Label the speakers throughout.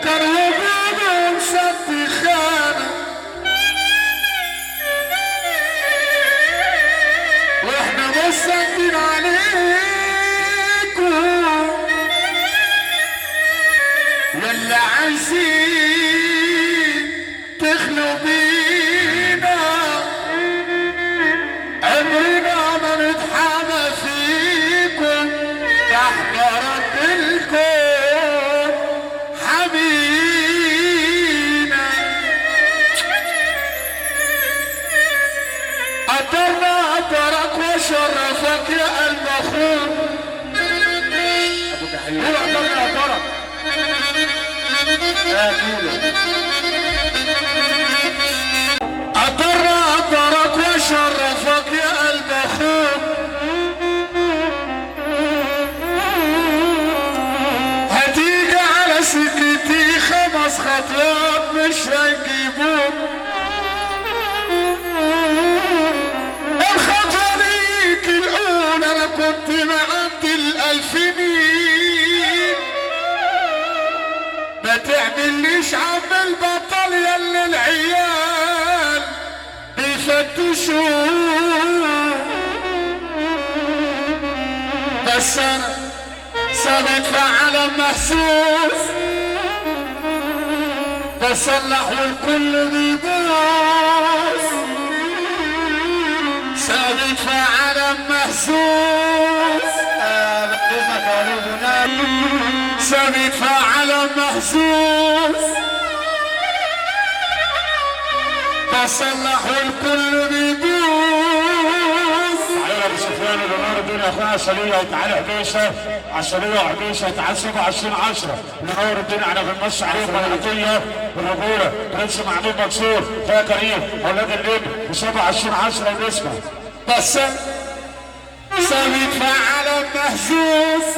Speaker 1: كان وجودهم سد خانة واحنا مش ساكتين عليكم يلا عايزين تخلوا بينا عمرنا ما نتحامى فيكم احنا ردلكم حبينا قدرنا قدرك وشرفك يا قلب اخوك قول قدرنا قدرك قدرنا قدرك وشرفك يا قلب اخوك هتيجي على سكتي 5 خطوات مش هيجيبوك الخطوة ليك الأولى أنا كنت معدي ال1000 ميل ما تعمليش عم البطل ياللي العيال بيفتشوك بس أنا ثابت في عالم محسوس بصلح والكل بيبوس ثابت في عالم محسوس ثابت في عالم محسوس بصلح والكل بيبوس.
Speaker 2: تعالى يا ابو سفيان النهار الدنيا يا اخويا عسليه وتعالى حبيشه عسليه وحبيشه تعال 27/10 ننور الدنيا على بنمشي عليكم العطيه والرجوله برنس محمود منصور يا كريم اولاد الليل و27/10 ونسمع
Speaker 1: بس ثابت في عالم محسوس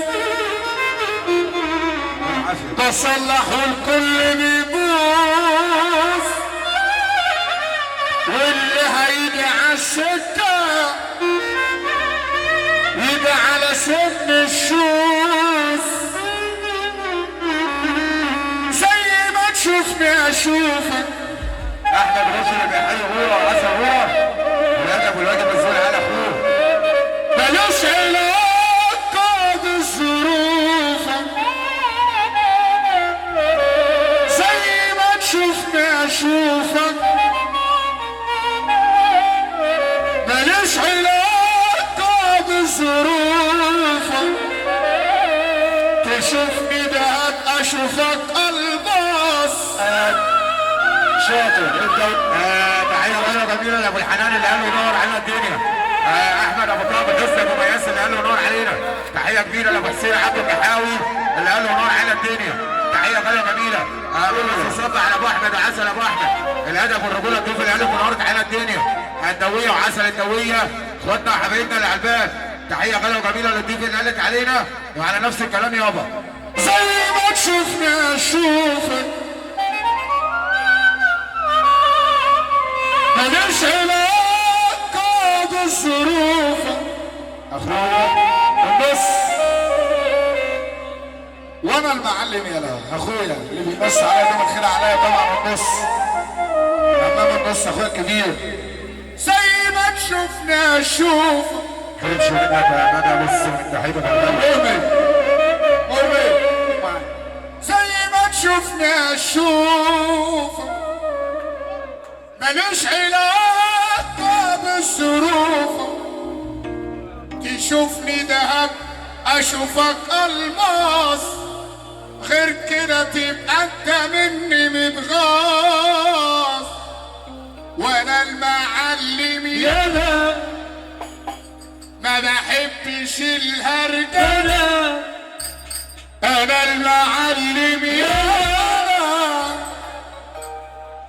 Speaker 1: بصلح والكل بيبوس واللي هيجي عالسكة يجي على سن الشوز زي ما تشوفني اشوفك
Speaker 2: احمد رشد بيحيي هو وعسل هو والادب والواجب الزول على اخوه
Speaker 1: ملوش علاقة بالظروف زي ما تشوفني اشوفك ملوش علاقة بالظروف تشوفني دهب اشوفك الباص
Speaker 2: شاطر تحيه غير جميله لابو الحنان اللي قال له نور على الدنيا احمد ابو طه القصه مميز اللي قال له نور علينا تحيه كبيره لابو حسين عبد النحاوي اللي قال له نور على الدنيا تحيه غير جميله صب على ابو احمد وعسل ابو احمد الادب والرجوله الضيوف اللي قال له نورت على الدنيا الدويه وعسل الدويه اخواتنا وحبايبنا اللي على الباب تحيه غير جميله للضيوف اللي قالت علينا وعلى نفس الكلام يابا
Speaker 1: زي ما تشوفني اشوفك ملوش علاقة بالظروف اخويا بس وانا المعلم يلا اخويا اللي بيمس عليا ده الخير عليا طبعا النص امام النص اخويا الكبير زي ما تشوفني اشوفك
Speaker 2: حبيب شغلنا بامانه بص تحيه
Speaker 1: قربي زي ما تشوفني اشوفك ملوش علاقة بالظروف تشوفني دهب اشوفك الماس غير كده تبقى انت مني متغاظ وانا المعلم يالا ما بحبش الهرجله انا المعلم يالا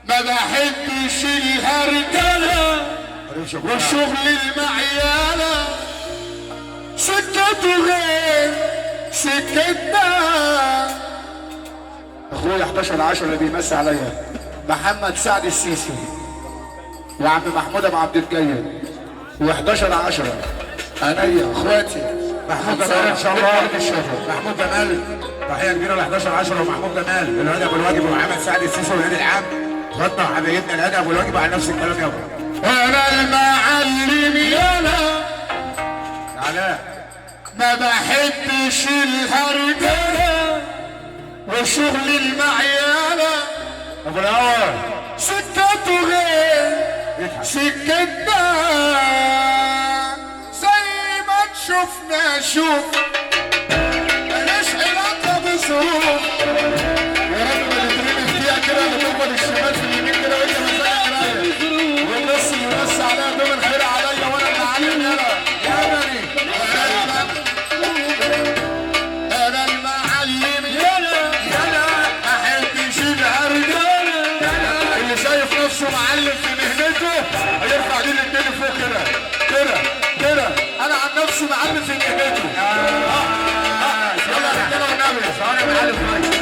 Speaker 1: ما بحبش الهرجله والشغل المعياله سكته غير سكتنا اخويا 11/10 اللي بيمسي عليا محمد سعد السيسي وعم محمود ابو عبد الجيد و11/10 عينيا اخواتي
Speaker 2: محمود جمال ان شاء الله محمود جمال تحيه كبيره ل 11/10 ومحمود جمال الهدى ابو الواجب ومحمد سعد السيسي والنادي العام. خدنا حبايبنا الهدى ابو الواجب على نفس الكلام يا ابو.
Speaker 1: انا المعلم يالا
Speaker 2: علاء
Speaker 1: ما بحبش الهرجله وشغل المعياله.
Speaker 2: ابو الاول
Speaker 1: سكته غير سكتنا زي ما تشوفنا شوف ماليش علاقه بظروف. يا رب ما تترمي فيها كده اللي تقبل الشمال في اليمين كده وانت مزاجك رايق والنص يمس عليها دوم الخير عليا وانا المعلم يلا يا بني. انا المعلم يلا ما احبش الهرجله. اللي شايف نفسه معلم في مهنته هيرفع دي الاتنين فوق كده كده كده. انا عن نفسي معلم في مهنته. يلا يا رجاله والنبي.
Speaker 2: انا معلم